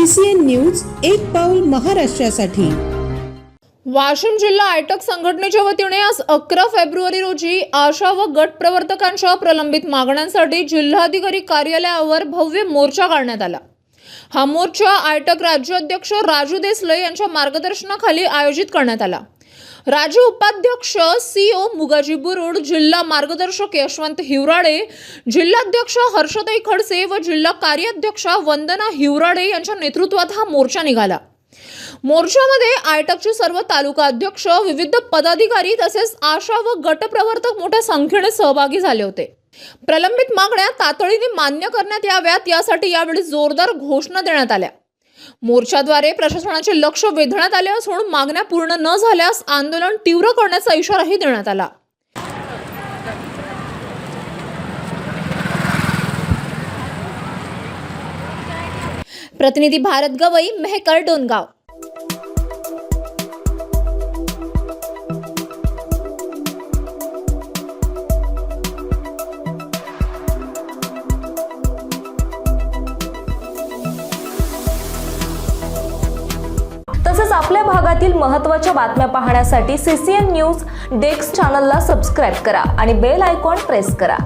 CCN news एक पाऊल महाराष्ट्रासाठी। वाशिम जिल्हा आयटक संघटनेच्या वतीने आज 11 फेब्रुवारी रोजी आशा व गट प्रवर्तकांच्या प्रलंबित मागण्यांसाठी जिल्हाधिकारी कार्यालयावर भव्य मोर्चा काढण्यात आला। हा मोर्चा आयटक राज्याध्यक्ष राजू देसले यांच्या मार्गदर्शनाखाली आयोजित करण्यात आला। राज्य उपाध्यक्ष CO मुगाजी बुरुड, जिल्हा मार्गदर्शक यशवंत हिवराडे, जिल्हाध्यक्ष हर्षताई खडसे व जिल्हा कार्याध्यक्षा वंदना हिवराडे यांच्या नेतृत्वात हा मोर्चा निघाला। मोर्चामध्ये आयटकचे सर्व तालुका अध्यक्ष, विविध पदाधिकारी तसेच आशा व गट प्रवर्तक मोठ्या संख्येने सहभागी झाले होते। प्रलंबित मागण्या तातडीने मान्य करण्यात याव्यात यासाठी यावेळी जोरदार घोषणा देण्यात आल्या। मोर्चाद्वारे प्रशासनाचे लक्ष वेधण्यात आले असून मागण्या पूर्ण न झाल्यास आंदोलन तीव्र करण्याचा इशाराही देण्यात आला। प्रतिनिधी भारत गवई, मेहकर, डोनगाव। तसेच आपल्या भागातील महत्त्वाच्या बातम्या पाहण्यासाठी CCN न्यूज डेस्क चॅनलला सबस्क्राइब करा आणि बेल आयकॉन प्रेस करा।